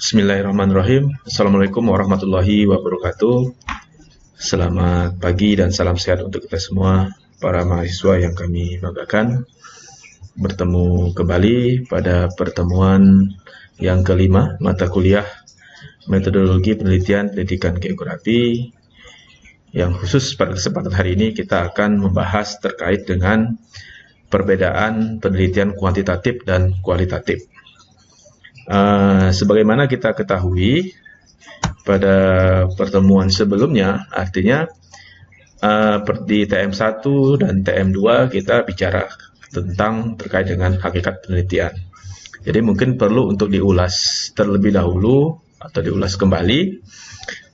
Bismillahirrahmanirrahim. Assalamualaikum warahmatullahi wabarakatuh. Selamat pagi dan salam sehat untuk kita semua, para mahasiswa yang kami banggakan. Bertemu kembali pada pertemuan yang kelima, mata kuliah Metodologi Penelitian Pendidikan Geografi. Yang khusus pada kesempatan hari ini kita akan membahas terkait dengan perbedaan penelitian kuantitatif dan kualitatif. Sebagaimana kita ketahui pada pertemuan sebelumnya, artinya di TM1 dan TM2 kita bicara tentang terkait dengan hakikat penelitian. Jadi mungkin perlu untuk diulas terlebih dahulu atau diulas kembali,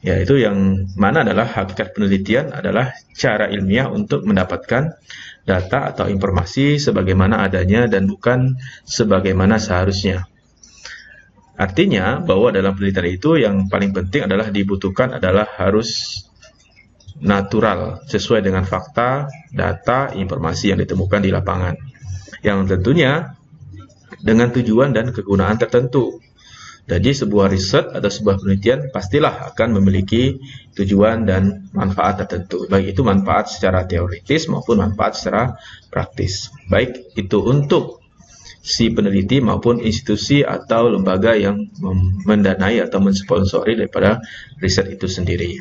yaitu yang mana adalah hakikat penelitian adalah cara ilmiah untuk mendapatkan data atau informasi sebagaimana adanya dan bukan sebagaimana seharusnya. Artinya bahwa dalam penelitian itu yang paling penting adalah dibutuhkan adalah harus natural, sesuai dengan fakta, data, informasi yang ditemukan di lapangan. Yang tentunya dengan tujuan dan kegunaan tertentu. Jadi sebuah riset atau sebuah penelitian pastilah akan memiliki tujuan dan manfaat tertentu. Baik itu manfaat secara teoritis maupun manfaat secara praktis. Baik itu untuk si peneliti maupun institusi atau lembaga yang mendanai atau mensponsori daripada riset itu sendiri.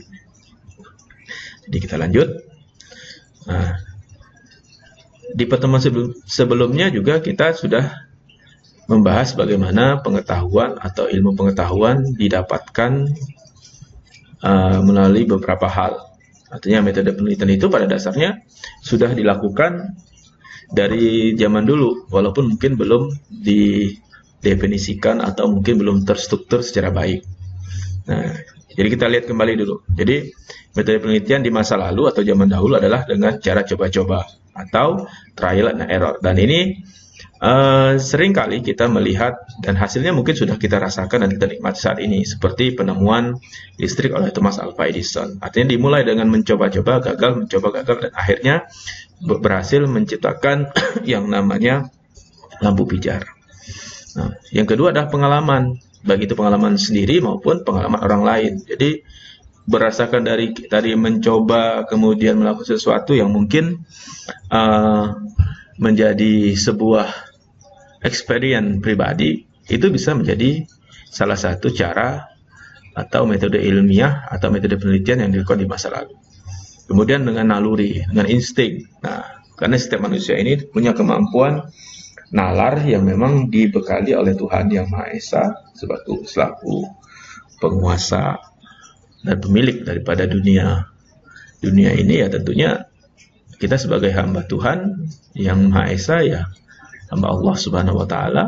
Jadi kita lanjut. Nah, di pertemuan sebelumnya juga kita sudah membahas bagaimana pengetahuan atau ilmu pengetahuan didapatkan melalui beberapa hal. Artinya metode penelitian itu pada dasarnya sudah dilakukan dari zaman dulu, walaupun mungkin belum didefinisikan atau mungkin belum terstruktur secara baik. Nah, jadi kita lihat kembali dulu. Jadi metode penelitian di masa lalu atau zaman dahulu adalah dengan cara coba-coba atau trial and error. Dan ini seringkali kita melihat dan hasilnya mungkin sudah kita rasakan dan kita nikmati saat ini, seperti penemuan listrik oleh Thomas Alva Edison. Artinya dimulai dengan mencoba-coba, gagal, mencoba gagal, dan akhirnya berhasil menciptakan yang namanya lampu pijar. Nah, yang kedua adalah pengalaman, baik itu pengalaman sendiri maupun pengalaman orang lain. Jadi berdasarkan dari tadi mencoba kemudian melakukan sesuatu yang mungkin menjadi sebuah experience pribadi, itu bisa menjadi salah satu cara atau metode ilmiah atau metode penelitian yang dilakukan di masa lalu. Kemudian dengan naluri, dengan insting. Nah, karena setiap manusia ini punya kemampuan nalar yang memang dibekali oleh Tuhan Yang Maha Esa selaku penguasa dan pemilik daripada dunia ini. Ya tentunya kita sebagai hamba Tuhan Yang Maha Esa, ya hamba Allah Subhanahu wa Ta'ala,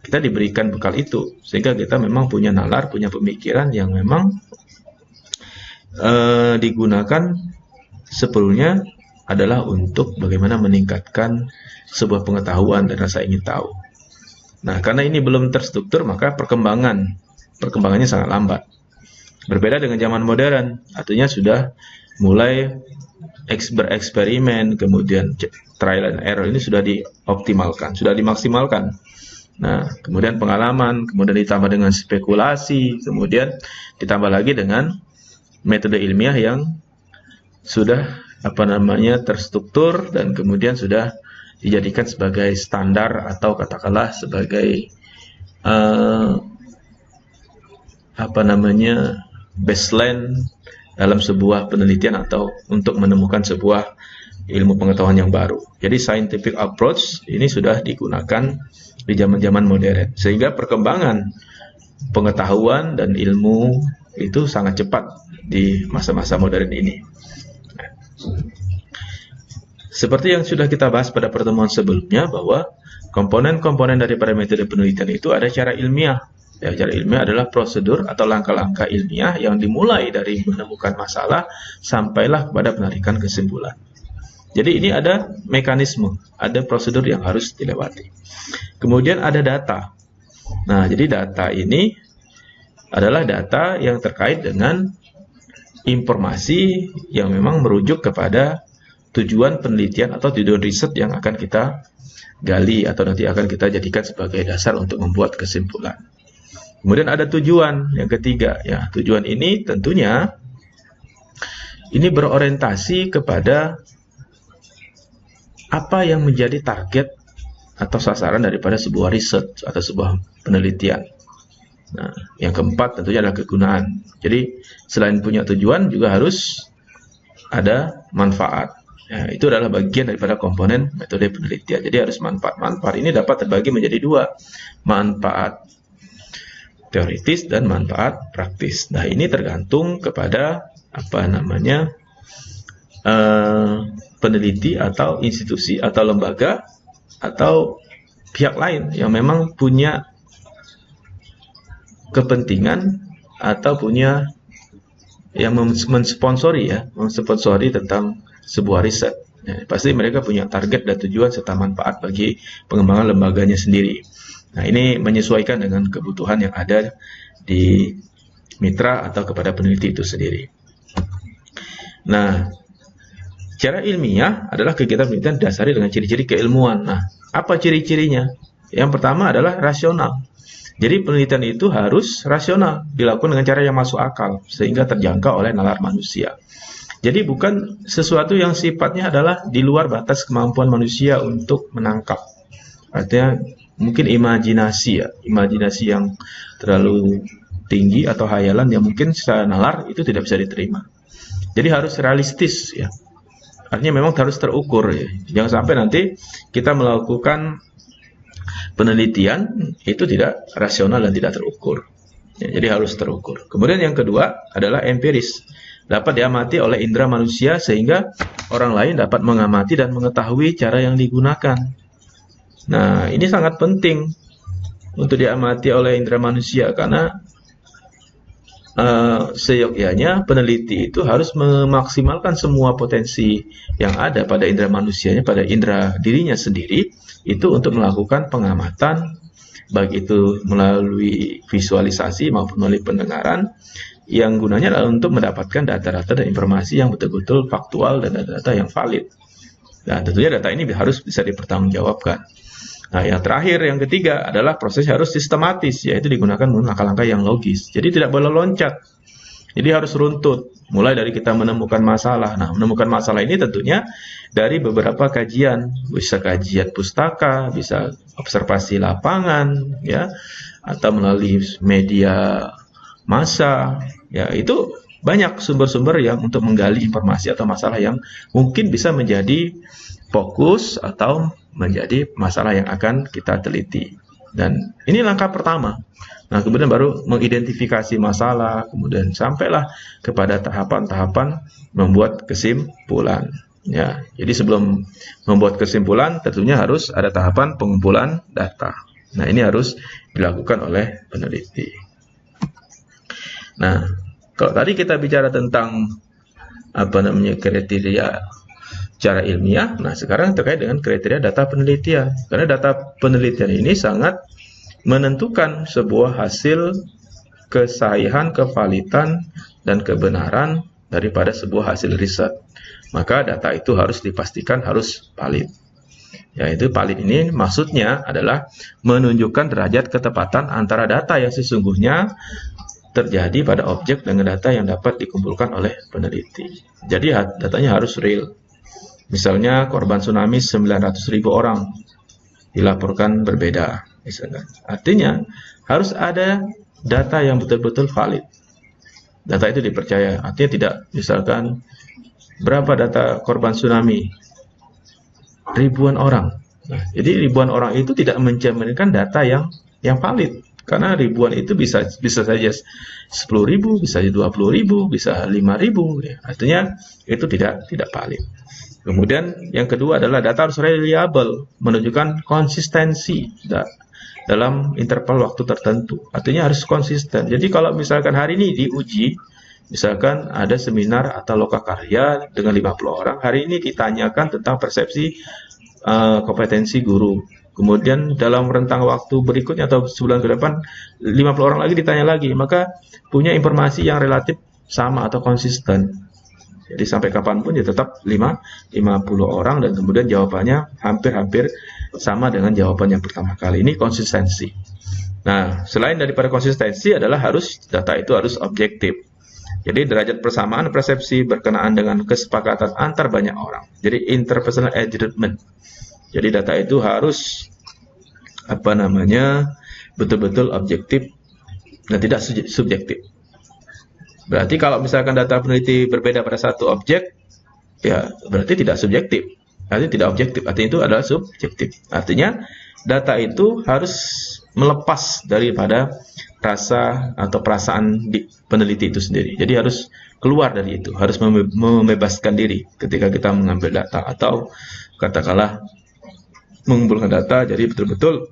kita diberikan bekal itu sehingga kita memang punya nalar, punya pemikiran yang memang digunakan sepenuhnya adalah untuk bagaimana meningkatkan sebuah pengetahuan dan rasa ingin tahu. Nah, karena ini belum terstruktur, maka perkembangannya sangat lambat. Berbeda dengan zaman modern, artinya sudah mulai bereksperimen, kemudian trial and error ini sudah dioptimalkan, sudah dimaksimalkan. Nah, kemudian pengalaman, kemudian ditambah dengan spekulasi, kemudian ditambah lagi dengan metode ilmiah yang sudah terstruktur dan kemudian sudah dijadikan sebagai standar atau katakanlah sebagai baseline dalam sebuah penelitian atau untuk menemukan sebuah ilmu pengetahuan yang baru. Jadi scientific approach ini sudah digunakan di zaman-zaman modern, sehingga perkembangan pengetahuan dan ilmu itu sangat cepat di masa-masa modern ini. Seperti yang sudah kita bahas pada pertemuan sebelumnya, bahwa komponen-komponen daripada metode penelitian itu ada cara ilmiah. Ya, cara ilmiah adalah prosedur atau langkah-langkah ilmiah yang dimulai dari menemukan masalah sampailah kepada penarikan kesimpulan. Jadi ini ada mekanisme, ada prosedur yang harus dilewati. Kemudian ada data. Nah, jadi data ini adalah data yang terkait dengan informasi yang memang merujuk kepada tujuan penelitian atau tujuan riset yang akan kita gali atau nanti akan kita jadikan sebagai dasar untuk membuat kesimpulan. Kemudian ada tujuan yang ketiga. Ya, tujuan ini tentunya ini berorientasi kepada apa yang menjadi target atau sasaran daripada sebuah riset atau sebuah penelitian. Nah, yang keempat tentunya adalah kegunaan. Jadi selain punya tujuan juga harus ada manfaat. Ya, itu adalah bagian daripada komponen metode penelitian. Jadi harus manfaat. Manfaat ini dapat terbagi menjadi dua, manfaat teoritis dan manfaat praktis. Nah, ini tergantung kepada peneliti atau institusi atau lembaga atau pihak lain yang memang punya kepentingan atau punya yang mensponsori tentang sebuah riset. Ya, pasti mereka punya target dan tujuan serta manfaat bagi pengembangan lembaganya sendiri. Nah, ini menyesuaikan dengan kebutuhan yang ada di mitra atau kepada peneliti itu sendiri. Nah, secara ilmiah adalah kegiatan penelitian didasari dengan ciri-ciri keilmuan. Nah, apa ciri-cirinya? Yang pertama adalah rasional. Jadi penelitian itu harus rasional, dilakukan dengan cara yang masuk akal, sehingga terjangkau oleh nalar manusia. Jadi bukan sesuatu yang sifatnya adalah di luar batas kemampuan manusia untuk menangkap. Artinya mungkin imajinasi yang terlalu tinggi atau hayalan yang mungkin secara nalar itu tidak bisa diterima. Jadi harus realistis ya. Artinya memang harus terukur ya. Jangan sampai nanti kita melakukan penelitian itu tidak rasional dan tidak terukur. Ya, jadi harus terukur. Kemudian yang kedua adalah empiris. Dapat diamati oleh indera manusia sehingga orang lain dapat mengamati dan mengetahui cara yang digunakan. Nah, ini sangat penting untuk diamati oleh indera manusia karena seyogyanya peneliti itu harus memaksimalkan semua potensi yang ada pada indera manusianya, pada indera dirinya sendiri itu untuk melakukan pengamatan, baik itu melalui visualisasi maupun melalui pendengaran, yang gunanya adalah untuk mendapatkan data-data dan informasi yang betul-betul faktual dan data-data yang valid. Nah, tentunya data ini harus bisa dipertanggungjawabkan. Nah, yang terakhir, yang ketiga adalah proses harus sistematis, yaitu digunakan langkah-langkah yang logis. Jadi tidak boleh loncat. Jadi harus runtut. Mulai dari kita menemukan masalah. Nah, menemukan masalah ini tentunya dari beberapa kajian. Bisa kajian pustaka, bisa observasi lapangan, ya, atau melalui media massa. Ya, itu banyak sumber-sumber yang untuk menggali informasi atau masalah yang mungkin bisa menjadi fokus atau menjadi masalah yang akan kita teliti. Dan ini langkah pertama. Nah, kemudian baru mengidentifikasi masalah, kemudian sampailah kepada tahapan-tahapan membuat kesimpulan. Ya, jadi sebelum membuat kesimpulan, tentunya harus ada tahapan pengumpulan data. Nah, ini harus dilakukan oleh peneliti. Nah, kalau tadi kita bicara tentang kriteria secara ilmiah, nah sekarang terkait dengan kriteria data penelitian. Karena data penelitian ini sangat menentukan sebuah hasil kesahihan, kevalitan, dan kebenaran daripada sebuah hasil riset. Maka data itu harus dipastikan harus valid. Yaitu valid ini maksudnya adalah menunjukkan derajat ketepatan antara data yang sesungguhnya terjadi pada objek dengan data yang dapat dikumpulkan oleh peneliti. Jadi datanya harus real. Misalnya korban tsunami 900.000 orang dilaporkan berbeda. Misalkan. Artinya harus ada data yang betul-betul valid. Data itu dipercaya. Artinya tidak misalkan berapa data korban tsunami? Ribuan orang. Nah, jadi ribuan orang itu tidak mencerminkan data yang valid. Karena ribuan itu bisa saja 10.000, bisa 20.000, bisa 5.000. Ya. Artinya itu tidak valid. Kemudian yang kedua adalah data harus reliable, menunjukkan konsistensi dalam interval waktu tertentu. Artinya harus konsisten. Jadi kalau misalkan hari ini diuji, misalkan ada seminar atau lokakarya dengan 50 orang, hari ini ditanyakan tentang persepsi kompetensi guru. Kemudian dalam rentang waktu berikutnya atau sebulan ke depan 50 orang lagi ditanya lagi, maka punya informasi yang relatif sama atau konsisten. Jadi sampai kapanpun ya tetap 50 orang dan kemudian jawabannya hampir-hampir sama dengan jawaban yang pertama kali. Ini konsistensi. Nah, selain daripada konsistensi adalah data itu harus objektif. Jadi derajat persamaan persepsi berkenaan dengan kesepakatan antar banyak orang. Jadi interpersonal agreement. Jadi data itu harus betul-betul objektif dan tidak subjektif. Berarti kalau misalkan data peneliti berbeda pada satu objek, ya berarti tidak subjektif. Artinya tidak objektif. Artinya itu adalah subjektif. Artinya data itu harus melepas daripada rasa atau perasaan peneliti itu sendiri. Jadi harus keluar dari itu, harus membebaskan diri ketika kita mengambil data atau katakanlah mengumpulkan data. Jadi betul-betul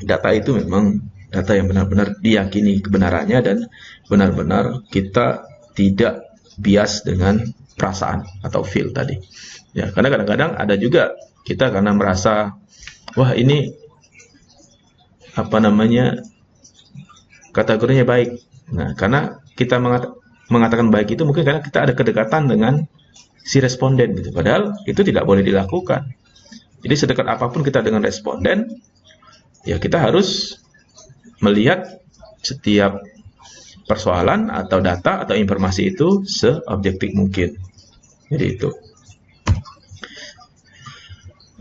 data itu memang data yang benar-benar diyakini kebenarannya dan benar-benar kita tidak bias dengan perasaan atau feel tadi. Ya, karena kadang-kadang ada juga kita karena merasa wah ini kategorinya baik. Nah, karena kita mengatakan baik itu mungkin karena kita ada kedekatan dengan si responden gitu. Padahal itu tidak boleh dilakukan. Jadi sedekat apapun kita dengan responden, ya kita harus melihat setiap persoalan atau data atau informasi itu seobjektif mungkin. Jadi itu.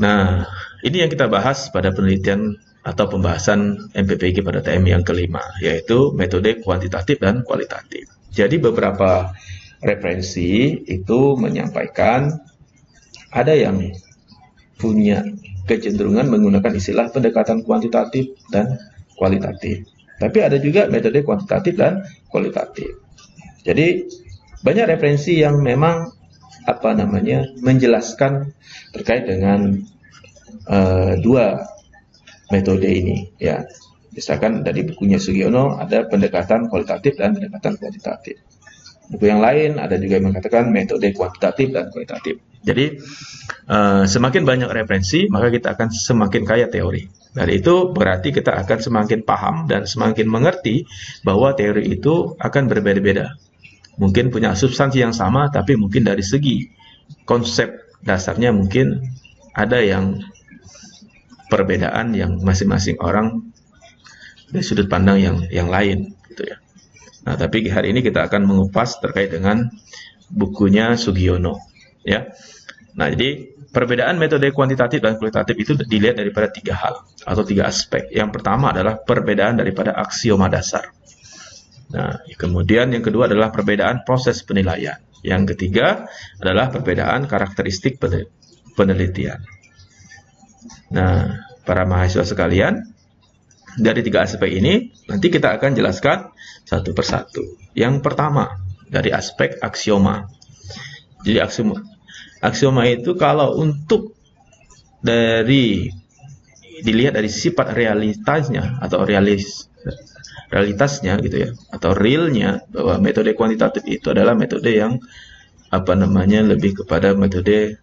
Nah, ini yang kita bahas pada penelitian atau pembahasan MPPG pada TM yang kelima, yaitu metode kuantitatif dan kualitatif. Jadi beberapa referensi itu menyampaikan ada yang punya kecenderungan menggunakan istilah pendekatan kuantitatif dan kualitatif. Tapi ada juga metode kuantitatif dan kualitatif. Jadi banyak referensi yang memang menjelaskan terkait dengan dua metode ini, ya. Misalkan dari bukunya Sugiono ada pendekatan kualitatif dan pendekatan kuantitatif. Buku yang lain ada juga yang mengatakan metode kuantitatif dan kualitatif. Jadi semakin banyak referensi maka kita akan semakin kaya teori. Dari itu berarti kita akan semakin paham dan semakin mengerti bahwa teori itu akan berbeda-beda. Mungkin punya substansi yang sama tapi mungkin dari segi konsep dasarnya mungkin ada yang perbedaan yang masing-masing orang dari sudut pandang yang lain gitu ya. Nah, tapi hari ini kita akan mengupas terkait dengan bukunya Sugiono ya. Nah, jadi perbedaan metode kuantitatif dan kualitatif itu dilihat daripada 3 hal atau 3 aspek. Yang pertama adalah perbedaan daripada aksioma dasar. Nah, kemudian yang kedua adalah perbedaan proses penilaian. Yang ketiga adalah perbedaan karakteristik penelitian. Nah, para mahasiswa sekalian, dari 3 aspek ini nanti kita akan jelaskan satu persatu. Yang pertama dari aspek aksioma. Jadi aksioma itu kalau untuk dilihat dari sifat realitasnya atau realitasnya gitu ya, atau realnya, bahwa metode kuantitatif itu adalah metode yang lebih kepada metode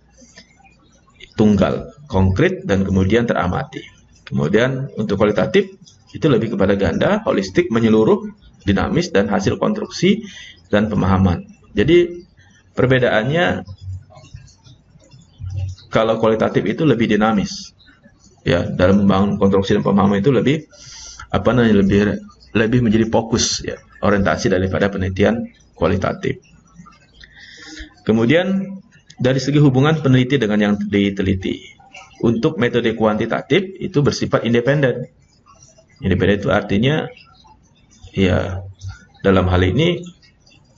tunggal, konkret dan kemudian teramati. Kemudian untuk kualitatif itu lebih kepada ganda, holistik, menyeluruh, dinamis dan hasil konstruksi dan pemahaman. Jadi perbedaannya kalau kualitatif itu lebih dinamis. Ya, dalam membangun konstruksi dan pemahaman itu lebih lebih menjadi fokus ya, orientasi daripada penelitian kualitatif. Kemudian dari segi hubungan peneliti dengan yang diteliti. Untuk metode kuantitatif itu bersifat independen. Independen itu artinya ya dalam hal ini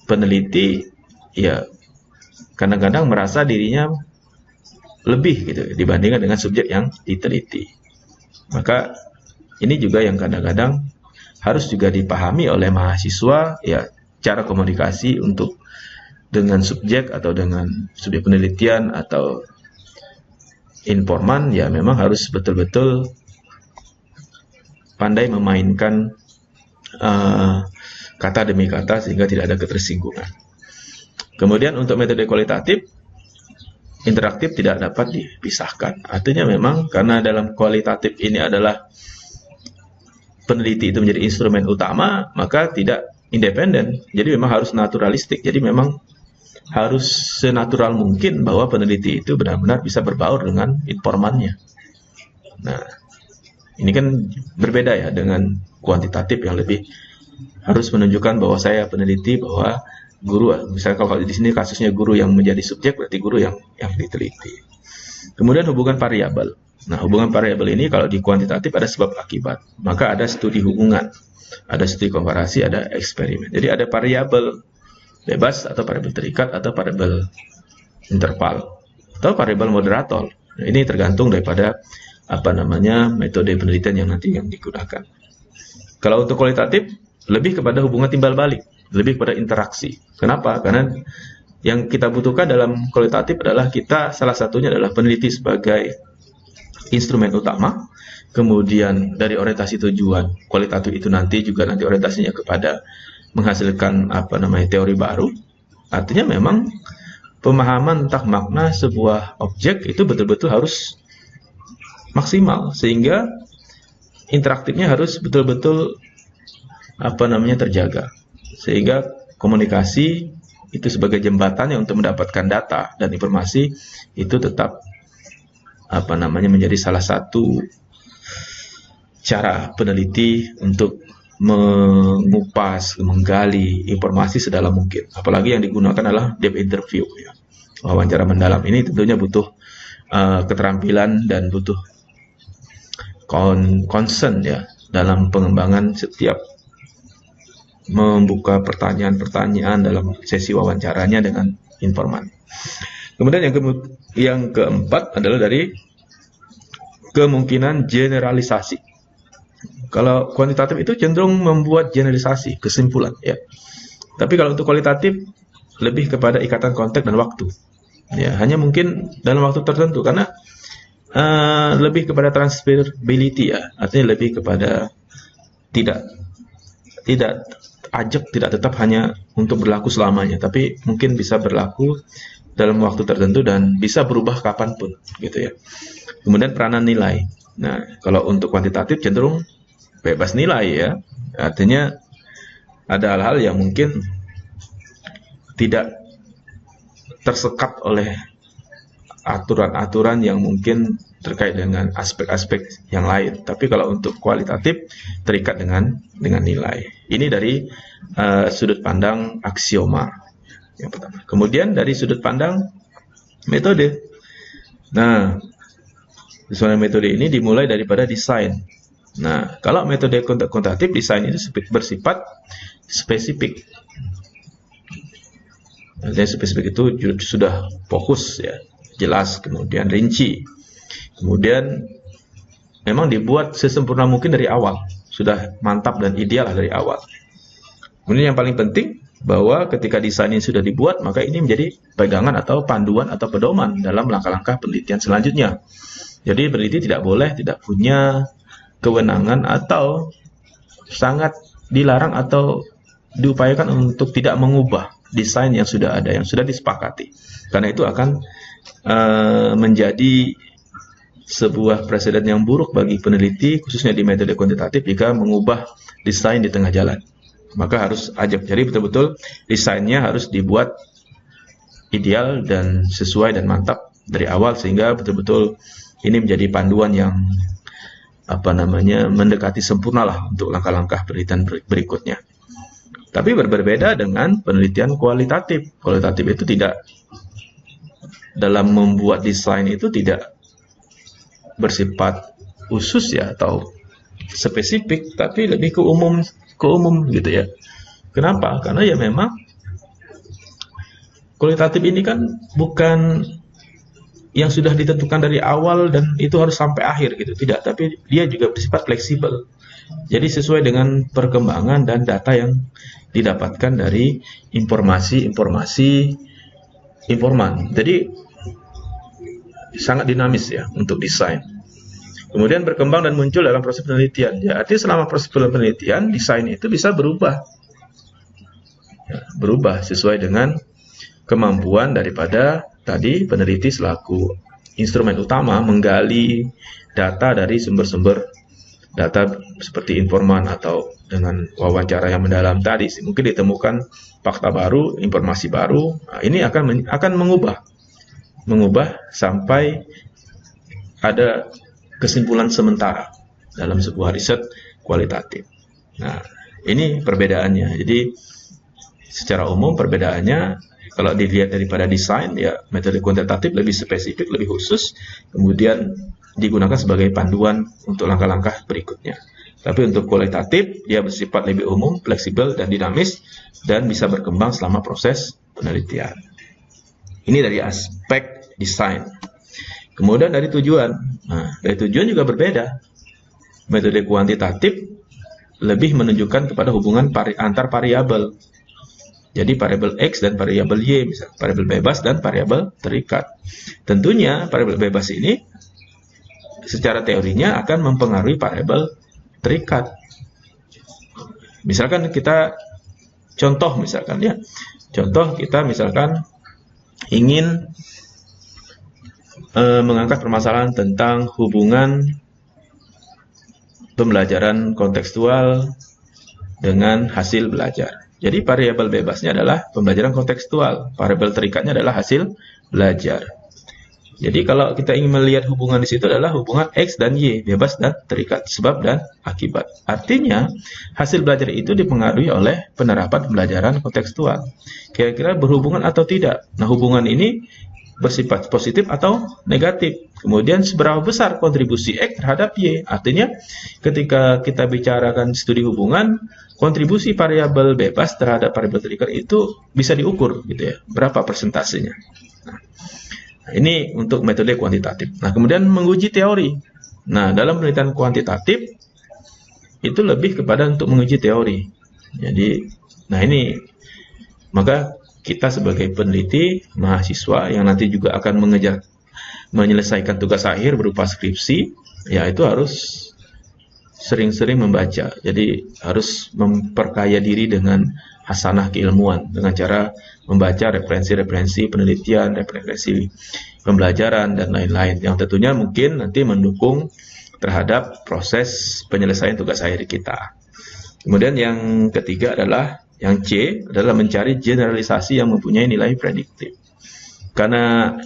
peneliti ya kadang-kadang merasa dirinya lebih gitu dibandingkan dengan subjek yang diteliti. Maka ini juga yang kadang-kadang harus juga dipahami oleh mahasiswa ya, cara komunikasi untuk dengan subjek atau dengan subjek penelitian atau informan ya memang harus betul-betul pandai memainkan kata demi kata sehingga tidak ada ketersinggungan. Kemudian untuk metode kualitatif, interaktif tidak dapat dipisahkan. Artinya memang karena dalam kualitatif ini adalah peneliti itu menjadi instrumen utama, maka tidak independen. Jadi memang harus naturalistik. Jadi memang harus senatural mungkin bahwa peneliti itu benar-benar bisa berbaur dengan informannya. Nah, Ini kan berbeda ya dengan kuantitatif yang lebih harus menunjukkan bahwa saya peneliti, bahwa guru, misalnya kalau di sini kasusnya guru yang menjadi subjek, berarti guru yang diteliti. Kemudian hubungan variabel. Nah, hubungan variabel ini kalau di kuantitatif ada sebab akibat, maka ada studi hubungan, ada studi komparasi, ada eksperimen. Jadi ada variabel bebas atau variabel terikat atau variabel interval atau variabel moderator. Nah, ini tergantung daripada metode penelitian yang nanti yang digunakan. Kalau untuk kualitatif lebih kepada hubungan timbal balik, lebih kepada interaksi. Kenapa? Karena yang kita butuhkan dalam kualitatif adalah kita salah satunya adalah peneliti sebagai instrumen utama, kemudian dari orientasi tujuan kualitatif itu nanti orientasinya kepada menghasilkan teori baru. Artinya memang pemahaman tentang makna sebuah objek itu betul-betul harus maksimal, sehingga interaktifnya harus betul-betul terjaga, sehingga komunikasi itu sebagai jembatannya untuk mendapatkan data dan informasi itu tetap menjadi salah satu cara peneliti untuk mengupas, menggali informasi sedalam mungkin. Apalagi yang digunakan adalah depth interview, ya. Wawancara mendalam ini tentunya butuh keterampilan dan butuh concern ya dalam pengembangan setiap membuka pertanyaan-pertanyaan dalam sesi wawancaranya dengan informan. Kemudian yang keempat adalah dari kemungkinan generalisasi. Kalau kuantitatif itu cenderung membuat generalisasi, kesimpulan, ya. Tapi kalau untuk kualitatif lebih kepada ikatan konteks dan waktu. Ya, hanya mungkin dalam waktu tertentu karena lebih kepada transferability, ya. Artinya lebih kepada tidak tetap hanya untuk berlaku selamanya, tapi mungkin bisa berlaku dalam waktu tertentu dan bisa berubah kapanpun, gitu ya. Kemudian peranan nilai. Nah, kalau untuk kuantitatif cenderung bebas nilai, ya. Artinya ada hal-hal yang mungkin tidak tersekat oleh aturan-aturan yang mungkin terkait dengan aspek-aspek yang lain. Tapi kalau untuk kualitatif terikat dengan nilai. Ini dari sudut pandang aksioma yang pertama. Kemudian dari sudut pandang metode. Nah, sesuai metode ini dimulai daripada desain. Nah, kalau metode kuantitatif, desain itu bersifat spesifik. Artinya spesifik itu sudah fokus, ya, jelas, kemudian rinci. Kemudian memang dibuat sesempurna mungkin dari awal, sudah mantap dan ideal dari awal. Kemudian yang paling penting bahwa ketika desain ini sudah dibuat, maka ini menjadi pegangan atau panduan atau pedoman dalam langkah-langkah penelitian selanjutnya. Jadi peneliti tidak punya kewenangan atau sangat dilarang atau diupayakan untuk tidak mengubah desain yang sudah ada, yang sudah disepakati. Karena itu akan menjadi sebuah presiden yang buruk bagi peneliti, khususnya di metode kuantitatif, jika mengubah desain di tengah jalan. Maka harus ajak. Jadi betul-betul desainnya harus dibuat ideal dan sesuai dan mantap dari awal, sehingga betul-betul ini menjadi panduan yang mendekati sempurna lah untuk langkah-langkah penelitian berikutnya. Tapi berbeda dengan penelitian kualitatif. Kualitatif itu tidak, dalam membuat desain itu tidak bersifat khusus, ya, atau spesifik, tapi lebih ke umum gitu, ya. Kenapa? Karena ya memang kualitatif ini kan bukan yang sudah ditentukan dari awal dan itu harus sampai akhir gitu, tidak, tapi dia juga bersifat fleksibel. Jadi sesuai dengan perkembangan dan data yang didapatkan dari informasi informan. Jadi sangat dinamis, ya, untuk desain. Kemudian berkembang dan muncul dalam proses penelitian. Ya, artinya selama proses penelitian, desain itu bisa berubah. Ya, berubah sesuai dengan kemampuan daripada tadi peneliti selaku instrumen utama menggali data dari sumber-sumber data seperti informan atau dengan wawancara yang mendalam tadi. Mungkin ditemukan fakta baru, informasi baru. Nah, ini akan mengubah sampai ada kesimpulan sementara. dalam sebuah riset kualitatif. Nah, ini perbedaannya. Jadi secara umum perbedaannya kalau dilihat daripada desain, ya metode kuantitatif lebih spesifik, lebih khusus, kemudian digunakan sebagai panduan untuk langkah-langkah berikutnya. Tapi untuk kualitatif, dia bersifat lebih umum, fleksibel, dan dinamis, dan bisa berkembang selama proses penelitian. Ini dari aspek desain. Kemudian dari tujuan. Nah, dari tujuan juga berbeda. Metode kuantitatif lebih menunjukkan kepada hubungan antar variabel. Jadi variabel X dan variabel Y, misalnya variabel bebas dan variabel terikat. Tentunya variabel bebas ini secara teorinya akan mempengaruhi variabel terikat. Misalkan kita contoh kita misalkan ingin mengangkat permasalahan tentang hubungan pembelajaran kontekstual dengan hasil belajar. Jadi variabel bebasnya adalah pembelajaran kontekstual, variabel terikatnya adalah hasil belajar. Jadi kalau kita ingin melihat hubungan di situ adalah hubungan X dan Y, bebas dan terikat, sebab dan akibat. Artinya, hasil belajar itu dipengaruhi oleh penerapan pembelajaran kontekstual. Kira-kira berhubungan atau tidak? Nah, hubungan ini bersifat positif atau negatif. Kemudian seberapa besar kontribusi X terhadap Y? Artinya, ketika kita bicarakan studi hubungan, kontribusi variabel bebas terhadap variabel terikat itu bisa diukur, gitu ya. Berapa persentasenya? Ini untuk metode kuantitatif. Nah, kemudian menguji teori. Nah, dalam penelitian kuantitatif itu lebih kepada untuk menguji teori. Jadi, nah ini maka kita sebagai peneliti, mahasiswa yang nanti juga akan menyelesaikan tugas akhir berupa skripsi, ya itu harus sering-sering membaca. Jadi harus memperkaya diri dengan hasanah keilmuan dengan cara membaca referensi-referensi penelitian, referensi pembelajaran, dan lain-lain yang tentunya mungkin nanti mendukung terhadap proses penyelesaian tugas akhir kita. Kemudian yang ketiga adalah yang C adalah mencari generalisasi yang mempunyai nilai prediktif. Karena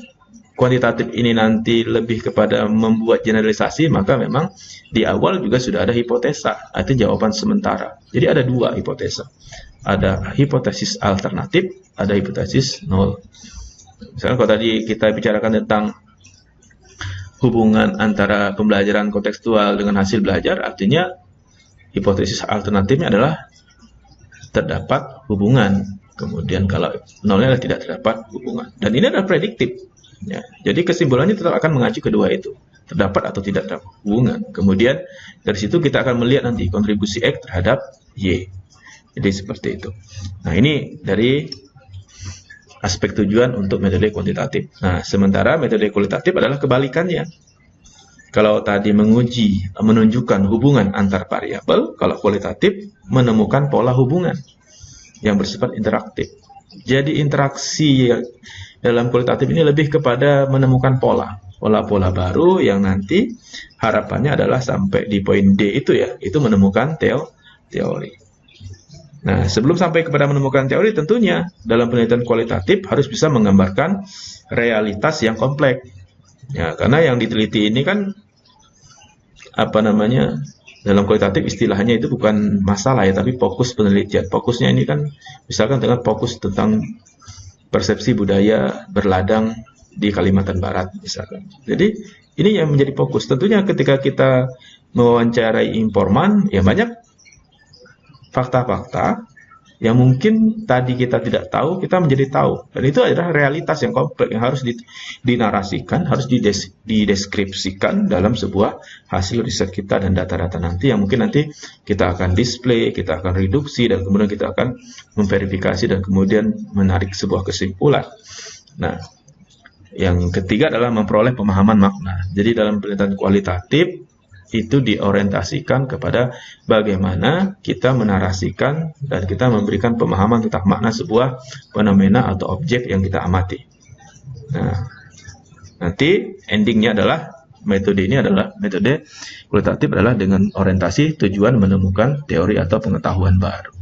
kuantitatif ini nanti lebih kepada membuat generalisasi, maka memang di awal juga sudah ada hipotesa, itu jawaban sementara. Jadi ada dua hipotesa. Ada hipotesis alternatif, ada hipotesis nol. Misalnya kalau tadi kita bicarakan tentang hubungan antara pembelajaran kontekstual dengan hasil belajar, artinya hipotesis alternatifnya adalah terdapat hubungan. Kemudian kalau nolnya adalah tidak terdapat hubungan. Dan ini adalah prediktif. Ya, jadi kesimpulannya tetap akan mengacu kedua itu, terdapat atau tidak terdapat hubungan. Kemudian dari situ kita akan melihat nanti kontribusi X terhadap Y. Jadi seperti itu. Nah, ini dari aspek tujuan untuk metode kuantitatif. Nah, sementara metode kualitatif adalah kebalikannya. Kalau tadi menunjukkan hubungan antar variabel, kalau kualitatif menemukan pola hubungan yang bersifat interaktif. Jadi interaksi dalam kualitatif ini lebih kepada menemukan pola-pola baru yang nanti harapannya adalah sampai di poin D itu ya, itu menemukan teori. Nah, sebelum sampai kepada menemukan teori, tentunya dalam penelitian kualitatif harus bisa menggambarkan realitas yang kompleks. Ya, karena yang diteliti ini kan dalam kualitatif istilahnya itu bukan masalah ya, tapi fokus penelitian. Fokusnya ini kan misalkan dengan fokus tentang persepsi budaya berladang di Kalimantan Barat misalkan. Jadi ini yang menjadi fokus. Tentunya ketika kita mewawancarai informan, ya banyak fakta-fakta yang mungkin tadi kita tidak tahu, kita menjadi tahu. Dan itu adalah realitas yang kompleks yang harus dinarasikan, harus dideskripsikan dalam sebuah hasil riset kita dan data-data nanti yang mungkin nanti kita akan display, kita akan reduksi, dan kemudian kita akan memverifikasi dan kemudian menarik sebuah kesimpulan. Nah, yang ketiga adalah memperoleh pemahaman makna. Jadi dalam penelitian kualitatif itu diorientasikan kepada bagaimana kita menarasikan dan kita memberikan pemahaman tentang makna sebuah fenomena atau objek yang kita amati. Nah, nanti endingnya adalah metode kualitatif adalah dengan orientasi tujuan menemukan teori atau pengetahuan baru.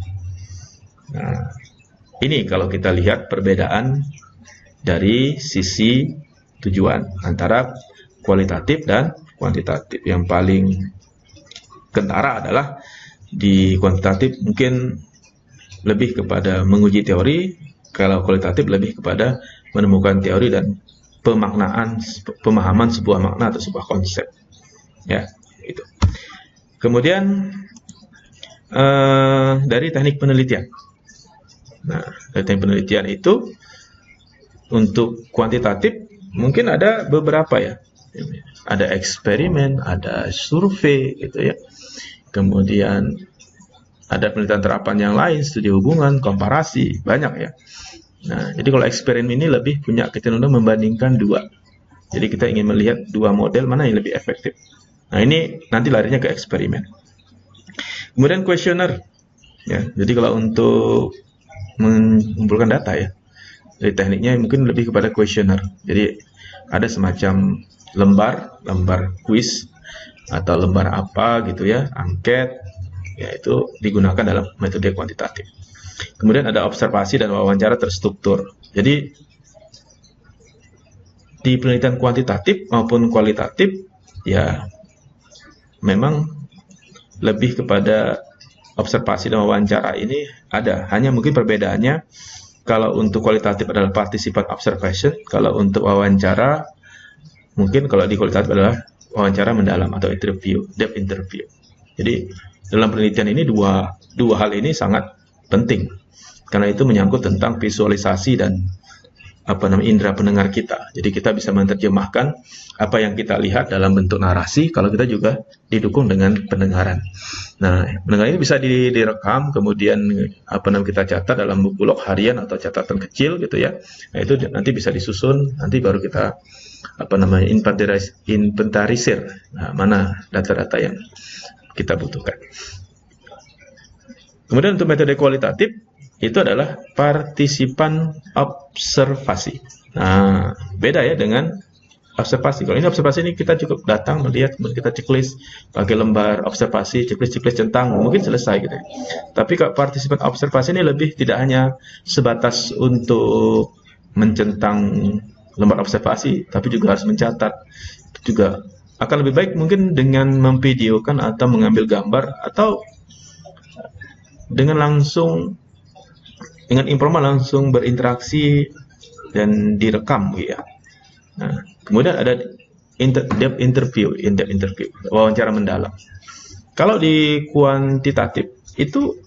Nah, ini kalau kita lihat perbedaan dari sisi tujuan antara kualitatif dan kuantitatif. Yang paling kentara adalah di kuantitatif mungkin lebih kepada menguji teori, kalau kualitatif lebih kepada menemukan teori dan pemahaman sebuah makna atau sebuah konsep. Ya, itu. Kemudian dari teknik penelitian. Nah, dari teknik penelitian itu untuk kuantitatif mungkin ada beberapa ya. Ada eksperimen, ada survei gitu ya. Kemudian ada penelitian terapan yang lain, studi hubungan, komparasi, banyak ya. Nah, jadi kalau eksperimen ini lebih punya kecenderungan membandingkan dua. Jadi kita ingin melihat dua model mana yang lebih efektif. Nah, ini nanti larinya ke eksperimen. Kemudian kuesioner. Ya, jadi kalau untuk mengumpulkan data ya, jadi tekniknya mungkin lebih kepada kuesioner. Jadi ada semacam lembar kuis atau lembar apa gitu ya, angket, yaitu digunakan dalam metode kuantitatif. Kemudian ada observasi dan wawancara terstruktur. Jadi di penelitian kuantitatif maupun kualitatif ya memang lebih kepada observasi dan wawancara ini ada. Hanya mungkin perbedaannya kalau untuk kualitatif adalah participant observation, kalau untuk wawancara mungkin kalau di kualitatif adalah wawancara mendalam atau interview, depth interview. Jadi dalam penelitian ini dua hal ini sangat penting karena itu menyangkut tentang visualisasi dan indera pendengar kita. Jadi kita bisa menerjemahkan apa yang kita lihat dalam bentuk narasi kalau kita juga didukung dengan pendengaran. Nah, pendengaran ini bisa direkam kemudian kita catat dalam buku log harian atau catatan kecil gitu ya. Nah, itu nanti bisa disusun, nanti baru kita inventarisir. Nah, mana data-data yang kita butuhkan. Kemudian untuk metode kualitatif itu adalah partisipan observasi. Nah, beda ya dengan observasi. Kalau ini observasi ini kita cukup datang melihat, kita checklist pakai lembar observasi, checklist centang, mungkin selesai gitu. Tapi kalau partisipan observasi ini lebih tidak hanya sebatas untuk mencentang lembar observasi, tapi juga harus mencatat. Juga akan lebih baik mungkin dengan memvideokan atau mengambil gambar atau dengan informan langsung berinteraksi dan direkam ya. Nah, kemudian ada in-depth interview, wawancara mendalam. Kalau di kuantitatif itu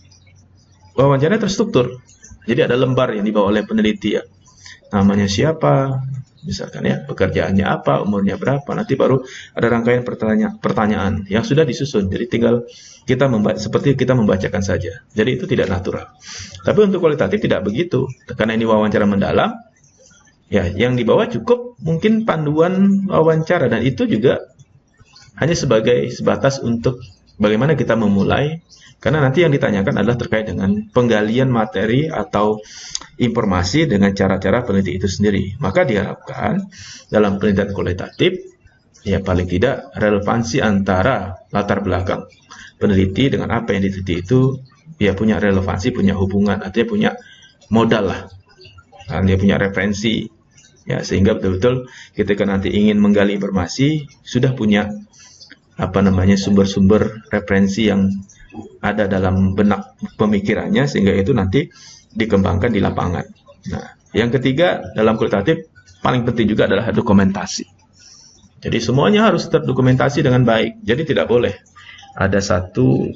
wawancaranya terstruktur. Jadi ada lembar yang dibawa oleh peneliti ya. Namanya siapa, misalkan ya, pekerjaannya apa, umurnya berapa, nanti baru ada rangkaian pertanyaan yang sudah disusun. Jadi tinggal kita seperti kita membacakan saja. Jadi itu tidak natural. Tapi untuk kualitatif tidak begitu. Karena ini wawancara mendalam, ya yang dibawa cukup mungkin panduan wawancara dan itu juga hanya sebatas untuk bagaimana kita memulai. Karena nanti yang ditanyakan adalah terkait dengan penggalian materi atau informasi dengan cara-cara peneliti itu sendiri. Maka diharapkan dalam penelitian kualitatif, ya paling tidak relevansi antara latar belakang peneliti dengan apa yang diteliti itu, ya punya relevansi, punya hubungan, artinya punya modal lah. Dan dia punya referensi, ya sehingga betul-betul ketika nanti ingin menggali informasi, sudah punya sumber-sumber referensi yang ada dalam benak pemikirannya sehingga itu nanti dikembangkan di lapangan. Nah, yang ketiga dalam kualitatif paling penting juga adalah dokumentasi. Jadi semuanya harus terdokumentasi dengan baik. Jadi tidak boleh ada satu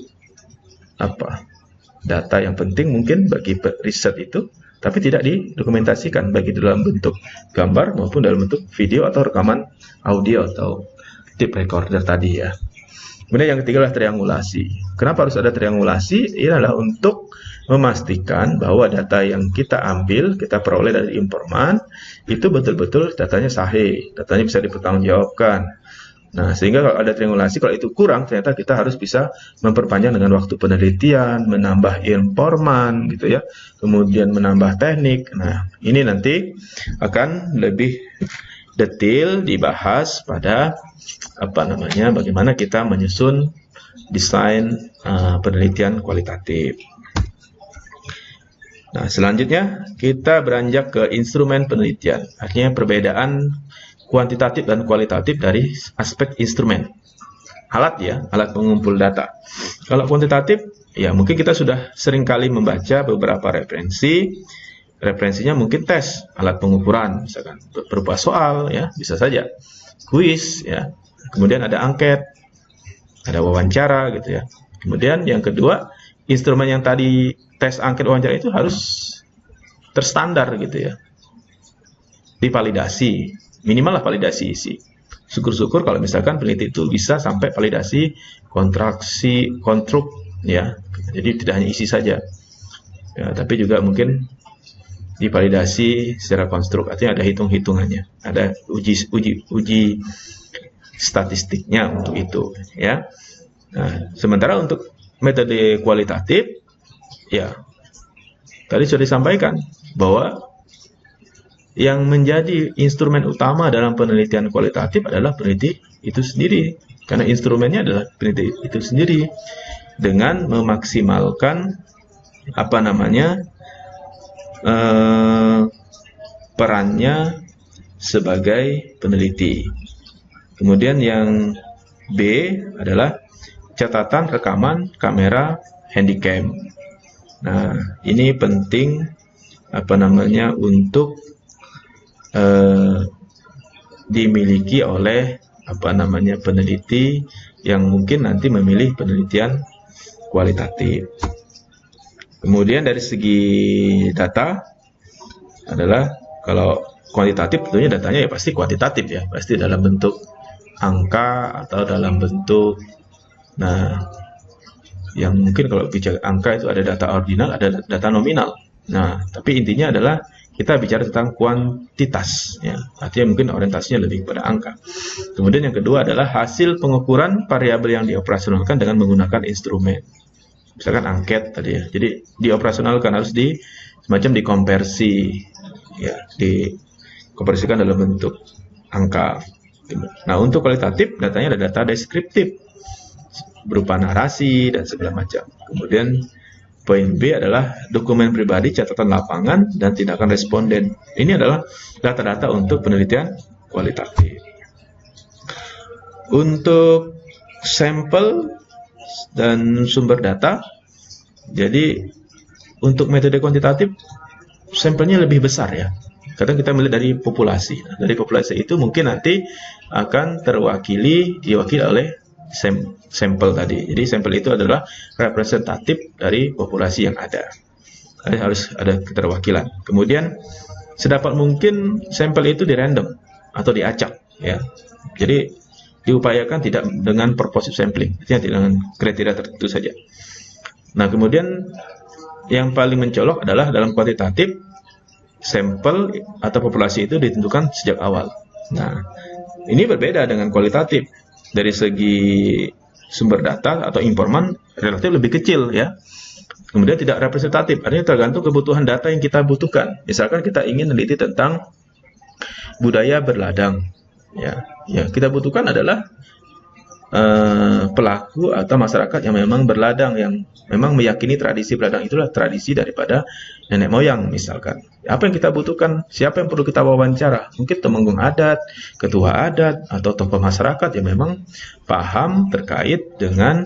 data yang penting mungkin bagi riset itu tapi tidak didokumentasikan baik dalam bentuk gambar maupun dalam bentuk video atau rekaman audio atau tape recorder tadi ya. Kemudian yang ketiga adalah triangulasi. Kenapa harus ada triangulasi? Ini adalah untuk memastikan bahwa data yang kita ambil, kita peroleh dari informan, itu betul-betul datanya sahih, datanya bisa dipertanggungjawabkan. Nah, sehingga kalau ada triangulasi, kalau itu kurang, ternyata kita harus bisa memperpanjang dengan waktu penelitian, menambah informan, gitu ya, kemudian menambah teknik. Nah, ini nanti akan lebih detail dibahas pada bagaimana kita menyusun desain penelitian kualitatif. Nah, selanjutnya kita beranjak ke instrumen penelitian. Artinya perbedaan kuantitatif dan kualitatif dari aspek instrumen. alat ya, alat pengumpul data. Kalau kuantitatif, ya mungkin kita sudah sering kali membaca beberapa referensi. Referensinya mungkin tes, alat pengukuran, misalkan berupa soal, ya bisa saja, kuis, ya. Kemudian ada angket, ada wawancara, gitu ya. Kemudian yang kedua, instrumen yang tadi tes, angket, wawancara itu harus terstandar, gitu ya, divalidasi, minimal lah validasi isi. Syukur-syukur kalau misalkan peneliti itu bisa sampai validasi konstruk, ya. Jadi tidak hanya isi saja, ya, tapi juga mungkin divalidasi secara konstruk, artinya ada hitung-hitungannya, ada uji statistiknya untuk itu, ya. Nah, sementara untuk metode kualitatif, ya tadi sudah disampaikan bahwa yang menjadi instrumen utama dalam penelitian kualitatif adalah peneliti itu sendiri, karena instrumennya adalah peneliti itu sendiri, dengan memaksimalkan perannya sebagai peneliti. Kemudian yang B adalah catatan rekaman kamera handycam. Nah, ini penting untuk dimiliki oleh peneliti yang mungkin nanti memilih penelitian kualitatif. Kemudian dari segi data adalah, kalau kuantitatif tentunya datanya ya pasti kuantitatif, ya pasti dalam bentuk angka atau dalam bentuk, nah yang mungkin kalau bicara angka itu ada data ordinal, ada data nominal. Nah, tapi intinya adalah kita bicara tentang kuantitas, ya, artinya mungkin orientasinya lebih pada angka. Kemudian yang kedua adalah hasil pengukuran variabel yang dioperasionalkan dengan menggunakan instrumen. Misalkan angket tadi, ya, jadi dioperasionalkan, harus semacam dikonversi, ya, dikonversikan dalam bentuk angka. Nah, untuk kualitatif datanya ada data deskriptif berupa narasi dan segala macam. Kemudian poin B adalah dokumen pribadi, catatan lapangan, dan tindakan responden. Ini adalah data-data untuk penelitian kualitatif. Untuk sampel dan sumber data, jadi untuk metode kuantitatif sampelnya lebih besar, ya. Kadang kita melihat dari populasi. Nah, dari populasi itu mungkin nanti akan diwakili oleh sampel tadi. Jadi sampel itu adalah representatif dari populasi yang ada. Jadi harus ada keterwakilan. Kemudian sedapat mungkin sampel itu dirandom atau diacak, ya. Jadi diupayakan tidak dengan purposive sampling, artinya dengan kriteria tertentu saja. Nah, kemudian yang paling mencolok adalah dalam kuantitatif, sampel atau populasi itu ditentukan sejak awal. Nah, ini berbeda dengan kualitatif. Dari segi sumber data atau informan relatif lebih kecil, ya. Kemudian tidak representatif, artinya tergantung kebutuhan data yang kita butuhkan. Misalkan kita ingin meneliti tentang budaya berladang, ya kita butuhkan adalah pelaku atau masyarakat yang memang berladang, yang memang meyakini tradisi berladang itulah tradisi daripada nenek moyang, misalkan. Apa yang kita butuhkan? Siapa yang perlu kita wawancara? Mungkin temenggung adat, ketua adat, atau tokoh masyarakat yang memang paham terkait dengan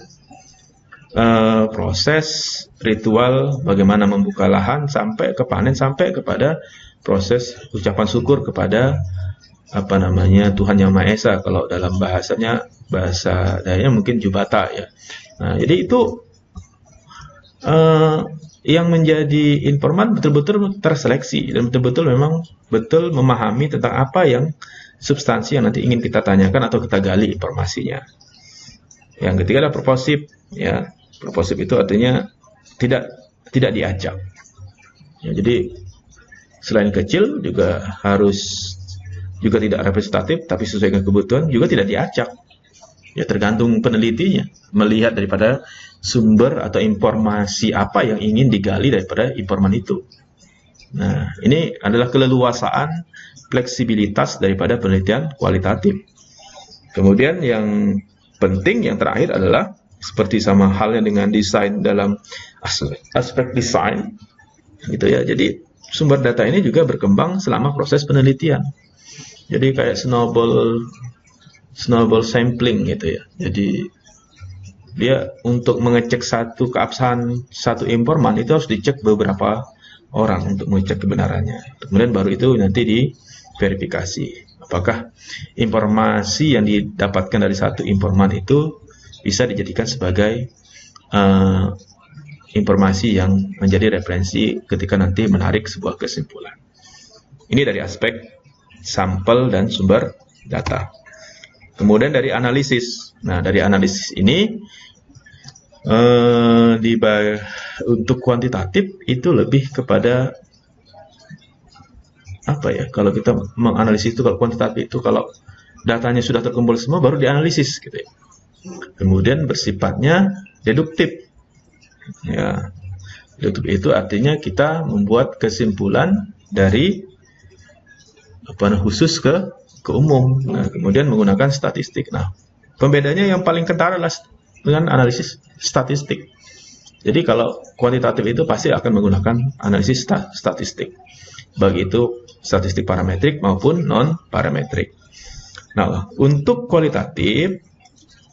proses ritual bagaimana membuka lahan sampai ke panen, sampai kepada proses ucapan syukur kepada Tuhan Yang Maha Esa, kalau dalam bahasa Dayak mungkin Jubata, ya. Nah, jadi itu yang menjadi informan betul-betul terseleksi dan betul-betul memang betul memahami tentang apa yang substansi yang nanti ingin kita tanyakan atau kita gali informasinya. Yang ketiga adalah purposive, ya. Purposive itu artinya tidak diacak. Ya, jadi selain kecil juga tidak representatif, tapi sesuai dengan kebutuhan, juga tidak diacak. Ya, tergantung penelitinya, melihat daripada sumber atau informasi apa yang ingin digali daripada informan itu. Nah, ini adalah keleluasaan, fleksibilitas daripada penelitian kualitatif. Kemudian yang penting, yang terakhir adalah seperti sama halnya dengan desain dalam aspek desain, gitu ya. Jadi sumber data ini juga berkembang selama proses penelitian. Jadi kayak snowball snowball sampling gitu ya. Jadi dia untuk mengecek satu keabsahan satu informan itu harus dicek beberapa orang untuk mengecek kebenarannya. Kemudian baru itu nanti diverifikasi. Apakah informasi yang didapatkan dari satu informan itu bisa dijadikan sebagai informasi yang menjadi referensi ketika nanti menarik sebuah kesimpulan. Ini dari aspek sampel dan sumber data. Kemudian dari analisis. Nah, dari analisis ini untuk kuantitatif itu lebih kepada apa ya? Kalau kita menganalisis itu, kalau kuantitatif itu kalau datanya sudah terkumpul semua baru dianalisis gitu ya. Kemudian bersifatnya deduktif. Ya, itu artinya kita membuat kesimpulan dari khusus ke umum. Nah, kemudian menggunakan statistik. Nah, pembedanya yang paling kentara adalah dengan analisis statistik. Jadi kalau kuantitatif itu pasti akan menggunakan analisis statistik, baik itu statistik parametrik maupun non parametrik. Nah, untuk kualitatif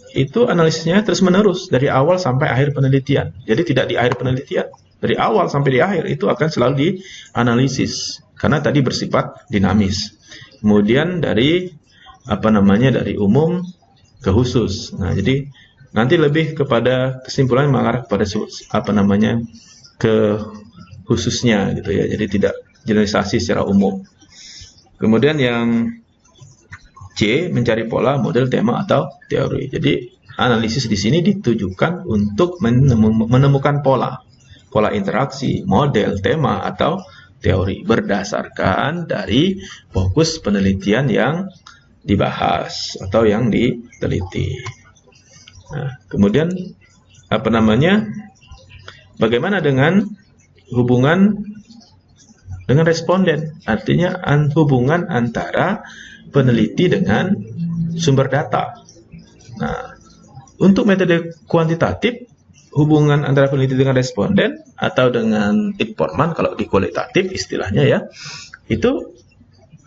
itu analisisnya terus-menerus dari awal sampai akhir penelitian. Jadi tidak di akhir penelitian, dari awal sampai di akhir itu akan selalu dianalisis karena tadi bersifat dinamis. Kemudian dari dari umum ke khusus. Nah, jadi nanti lebih kepada kesimpulan mengarah kepada ke khususnya gitu ya. Jadi tidak generalisasi secara umum. Kemudian yang C, mencari pola, model, tema, atau teori. Jadi analisis di sini ditujukan untuk menemukan pola interaksi, model, tema, atau teori berdasarkan dari fokus penelitian yang dibahas atau yang diteliti. Nah, kemudian bagaimana dengan hubungan dengan responden? Artinya hubungan antara peneliti dengan sumber data. Nah, untuk metode kuantitatif, hubungan antara peneliti dengan responden atau dengan informan, kalau di kualitatif istilahnya ya, itu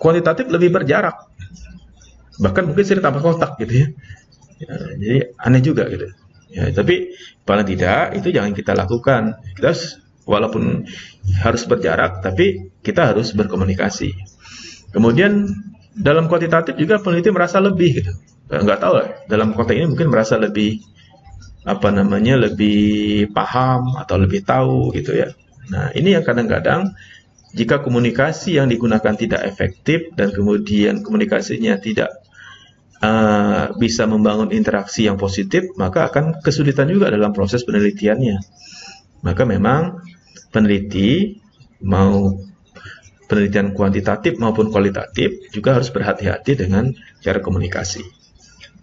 kuantitatif lebih berjarak. Bahkan mungkin sering tambah kotak gitu ya. Jadi aneh juga gitu. Ya, tapi paling tidak itu jangan kita lakukan. Kita walaupun harus berjarak, tapi kita harus berkomunikasi. Kemudian dalam kuantitatif juga peneliti merasa lebih gitu. Nggak tahu lah, dalam konteks ini mungkin merasa lebih lebih paham atau lebih tahu gitu ya. Nah, ini yang kadang-kadang jika komunikasi yang digunakan tidak efektif dan kemudian komunikasinya tidak bisa membangun interaksi yang positif, maka akan kesulitan juga dalam proses penelitiannya. Maka memang peneliti mau penelitian kuantitatif maupun kualitatif juga harus berhati-hati dengan cara komunikasi.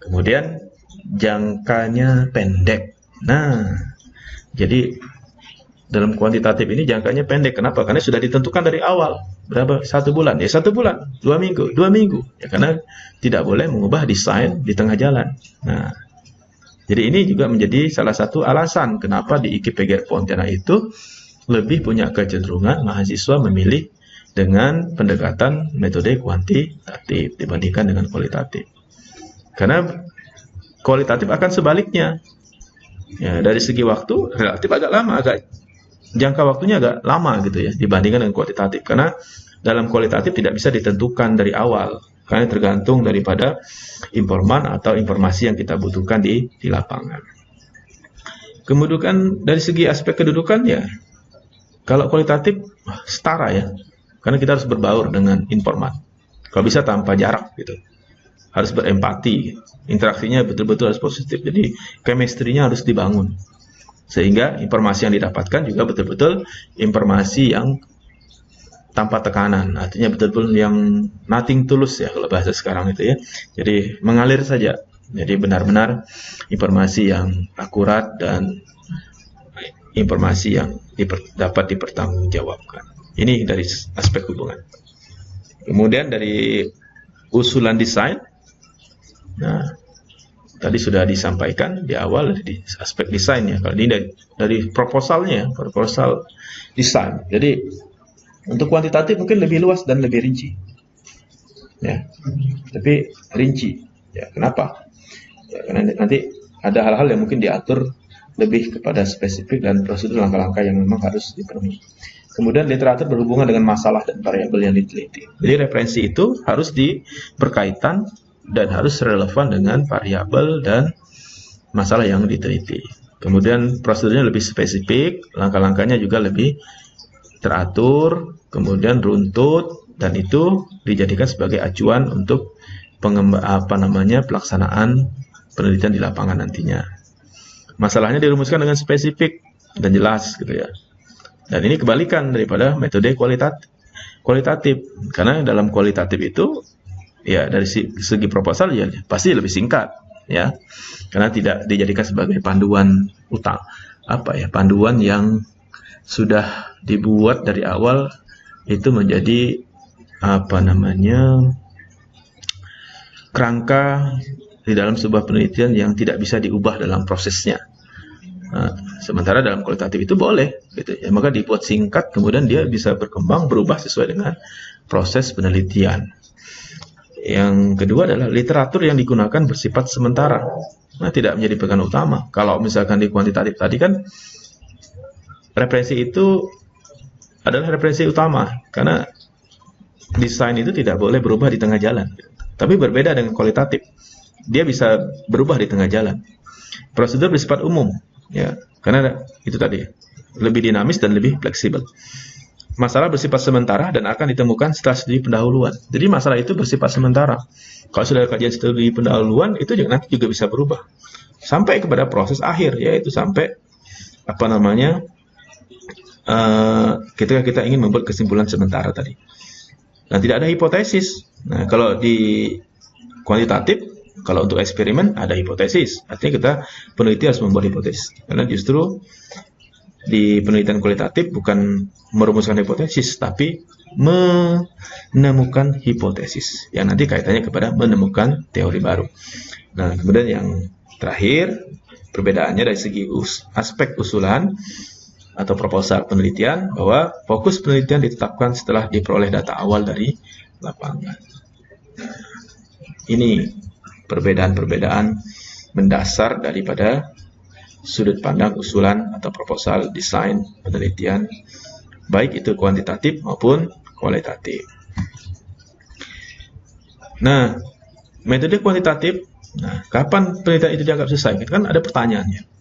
Kemudian jangkanya pendek. Nah, jadi dalam kuantitatif ini jangkanya pendek. Kenapa? Karena sudah ditentukan dari awal. Berapa? 1 bulan. Ya 1 bulan. 2 minggu. 2 minggu. Ya, karena tidak boleh mengubah desain di tengah jalan. Nah, jadi ini juga menjadi salah satu alasan kenapa di IKIP Pontianak itu lebih punya kecenderungan mahasiswa memilih dengan pendekatan metode kuantitatif dibandingkan dengan kualitatif. Karena kualitatif akan sebaliknya. Ya, dari segi waktu relatif agak lama, jangka waktunya agak lama gitu ya dibandingkan dengan kuantitatif. Karena dalam kualitatif tidak bisa ditentukan dari awal, karena tergantung daripada informan atau informasi yang kita butuhkan di lapangan. Kemudian dari segi aspek kedudukan ya, kalau kualitatif setara ya, karena kita harus berbaur dengan informan. Kalau bisa tanpa jarak gitu, harus berempati, interaksinya betul-betul harus positif. Jadi chemistry-nya harus dibangun, sehingga informasi yang didapatkan juga betul-betul informasi yang tanpa tekanan, artinya betul-betul yang nothing tulus ya kalau bahasa sekarang itu ya. Jadi mengalir saja. Jadi benar-benar informasi yang akurat dan informasi yang dapat dipertanggungjawabkan. Ini dari aspek hubungan. Kemudian dari usulan desain. Nah, tadi sudah disampaikan di awal di aspek desainnya. Kalau ini dari proposalnya, proposal desain. Jadi untuk kuantitatif mungkin lebih luas dan lebih rinci. Ya. Tapi rinci. Ya, kenapa? Ya, karena nanti ada hal-hal yang mungkin diatur lebih kepada spesifik dan prosedur langkah-langkah yang memang harus dipenuhi. Kemudian literatur berhubungan dengan masalah dan variabel yang diteliti. Jadi referensi itu harus berkaitan dan harus relevan dengan variabel dan masalah yang diteliti. Kemudian prosedurnya lebih spesifik, langkah-langkahnya juga lebih teratur, kemudian runtut, dan itu dijadikan sebagai acuan untuk pelaksanaan penelitian di lapangan nantinya. Masalahnya dirumuskan dengan spesifik dan jelas gitu ya. Dan ini kebalikan daripada metode kualitatif. Karena dalam kualitatif itu ya dari segi proposal ya pasti lebih singkat ya. Karena tidak dijadikan sebagai panduan panduan yang sudah dibuat dari awal itu menjadi kerangka di dalam sebuah penelitian yang tidak bisa diubah dalam prosesnya. Nah, sementara dalam kualitatif itu boleh, gitu ya. Maka dibuat singkat, kemudian dia bisa berkembang, berubah sesuai dengan proses penelitian. Yang kedua adalah literatur yang digunakan bersifat sementara. Nah, tidak menjadi pegangan utama. Kalau misalkan di kuantitatif tadi kan referensi itu adalah referensi utama, karena desain itu tidak boleh berubah di tengah jalan. Tapi berbeda dengan kualitatif, dia bisa berubah di tengah jalan. Prosedur bersifat umum, ya, karena itu tadi lebih dinamis dan lebih fleksibel. Masalah bersifat sementara dan akan ditemukan setelah studi pendahuluan. Jadi masalah itu bersifat sementara. Kalau sudah kajian studi pendahuluan, itu nanti juga bisa berubah sampai kepada proses akhir, yaitu sampai ketika kita ingin membuat kesimpulan sementara tadi. Dan tidak ada hipotesis. Nah, kalau di kuantitatif, kalau untuk eksperimen ada hipotesis. Artinya kita peneliti harus membuat hipotesis. Karena justru di penelitian kualitatif bukan merumuskan hipotesis, tapi menemukan hipotesis. Yang nanti kaitannya kepada menemukan teori baru. Nah, kemudian yang terakhir, perbedaannya dari segi aspek usulan atau proposal penelitian, bahwa fokus penelitian ditetapkan setelah diperoleh data awal dari lapangan. Ini perbedaan-perbedaan mendasar daripada sudut pandang usulan atau proposal desain penelitian, baik itu kuantitatif maupun kualitatif. Nah, metode kuantitatif, kapan penelitian itu dianggap selesai? Kan ada pertanyaannya.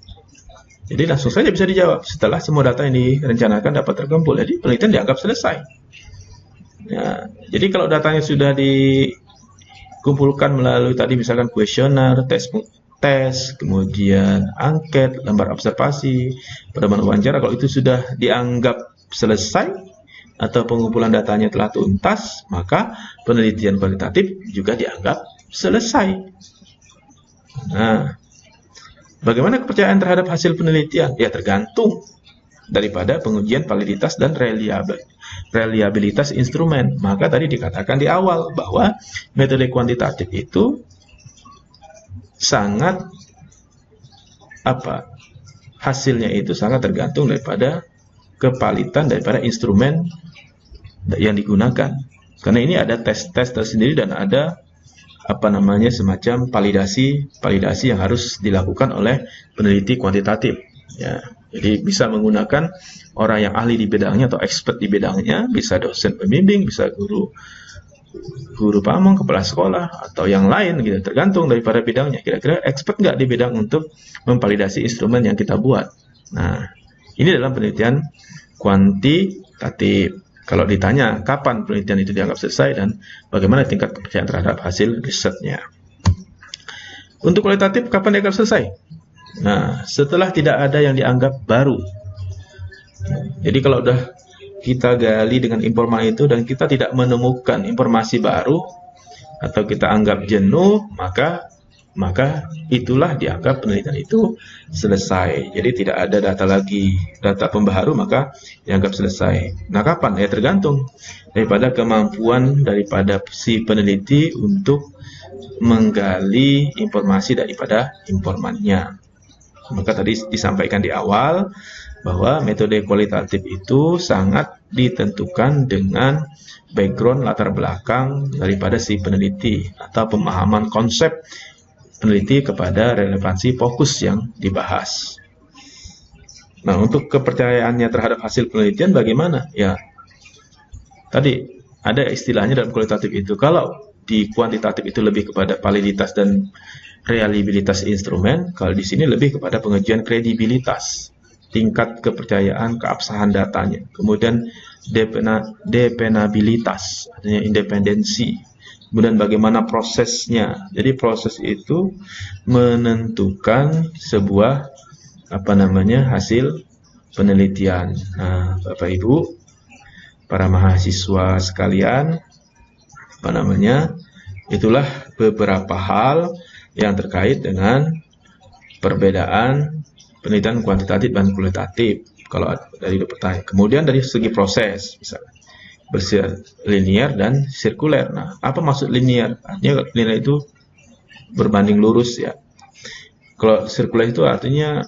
Jadi langsung saja bisa dijawab setelah semua data yang direncanakan dapat terkumpul. Jadi penelitian dianggap selesai. Ya, jadi kalau datanya sudah dikumpulkan melalui tadi misalkan kuesioner, tes, kemudian angket, lembar observasi, pedoman wawancara, kalau itu sudah dianggap selesai atau pengumpulan datanya telah tuntas, maka penelitian kualitatif juga dianggap selesai. Nah, bagaimana kepercayaan terhadap hasil penelitian? Ya tergantung daripada pengujian validitas dan reliabilitas instrumen. Maka tadi dikatakan di awal bahwa metode kuantitatif itu sangat hasilnya itu sangat tergantung daripada kevalitan daripada instrumen yang digunakan. Karena ini ada tes-tes tersendiri dan ada semacam validasi yang harus dilakukan oleh peneliti kuantitatif. Ya, jadi bisa menggunakan orang yang ahli di bidangnya atau expert di bidangnya, bisa dosen pembimbing, bisa guru pamong, kepala sekolah atau yang lain gitu, tergantung daripada bidangnya. Kira-kira expert nggak di bidang untuk memvalidasi instrumen yang kita buat. Nah, ini dalam penelitian kuantitatif. Kalau ditanya kapan penelitian itu dianggap selesai dan bagaimana tingkat kepercayaan terhadap hasil risetnya. Untuk kualitatif, kapan dianggap selesai? Nah, setelah tidak ada yang dianggap baru. Jadi kalau udah kita gali dengan informasi itu dan kita tidak menemukan informasi baru atau kita anggap jenuh, maka itulah dianggap penelitian itu selesai. Jadi tidak ada data pembaharu, maka dianggap selesai. Nah, kapan? Ya tergantung daripada kemampuan daripada si peneliti untuk menggali informasi daripada informannya. Maka tadi disampaikan di awal bahwa metode kualitatif itu sangat ditentukan dengan background latar belakang daripada si peneliti atau pemahaman konsep peneliti kepada relevansi fokus yang dibahas. Nah, untuk kepercayaannya terhadap hasil penelitian bagaimana? Ya, tadi ada istilahnya dalam kualitatif itu. Kalau di kuantitatif itu lebih kepada validitas dan reliabilitas instrumen, kalau di sini lebih kepada pengujian kredibilitas, tingkat kepercayaan, keabsahan datanya, kemudian depenabilitas, artinya independensi, kemudian bagaimana prosesnya. Jadi proses itu menentukan sebuah hasil penelitian. Nah, Bapak Ibu, para mahasiswa sekalian, itulah beberapa hal yang terkait dengan perbedaan penelitian kuantitatif dan kualitatif. Kalau dari pertanyaan. Kemudian dari segi proses, misalnya linear dan sirkuler. Nah, apa maksud linear? Artinya linear itu berbanding lurus ya. Kalau sirkuler itu artinya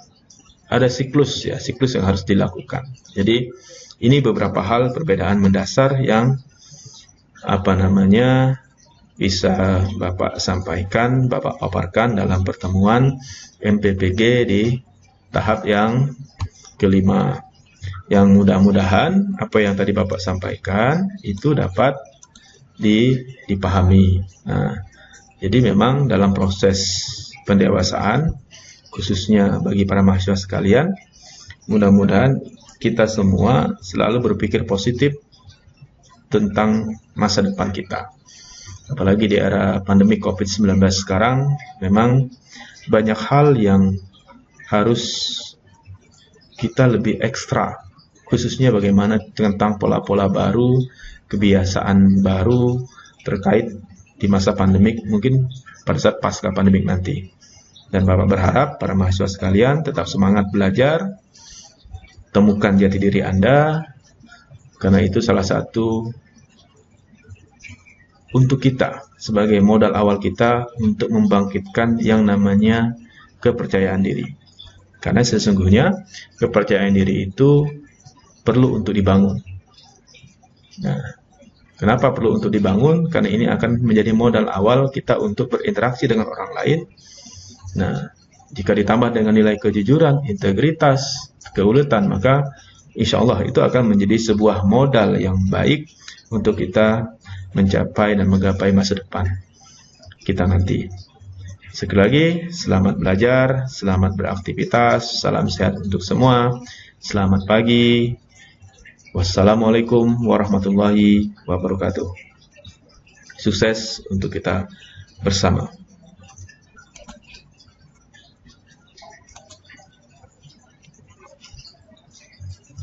ada siklus ya, siklus yang harus dilakukan. Jadi ini beberapa hal perbedaan mendasar yang bisa Bapak sampaikan, Bapak paparkan dalam pertemuan MPPG di tahap yang kelima. Yang mudah-mudahan apa yang tadi Bapak sampaikan itu dapat dipahami. Nah, jadi memang dalam proses pendewasaan, khususnya bagi para mahasiswa sekalian, mudah-mudahan kita semua selalu berpikir positif tentang masa depan kita. Apalagi di era pandemi COVID-19 sekarang, memang banyak hal yang harus kita lebih ekstra, khususnya bagaimana tentang pola-pola baru, kebiasaan baru terkait di masa pandemik, mungkin pada saat pasca pandemik nanti. Dan Bapak berharap para mahasiswa sekalian tetap semangat belajar, temukan jati diri Anda, karena itu salah satu untuk kita sebagai modal awal kita untuk membangkitkan yang namanya kepercayaan diri. Karena sesungguhnya kepercayaan diri itu perlu untuk dibangun. Nah, kenapa perlu untuk dibangun? Karena ini akan menjadi modal awal kita untuk berinteraksi dengan orang lain. Nah, jika ditambah dengan nilai kejujuran, integritas, keuletan, maka insya Allah itu akan menjadi sebuah modal yang baik untuk kita mencapai dan menggapai masa depan kita nanti. Sekali lagi, selamat belajar, selamat beraktivitas, salam sehat untuk semua, selamat pagi. Wassalamualaikum warahmatullahi wabarakatuh. Sukses untuk kita bersama.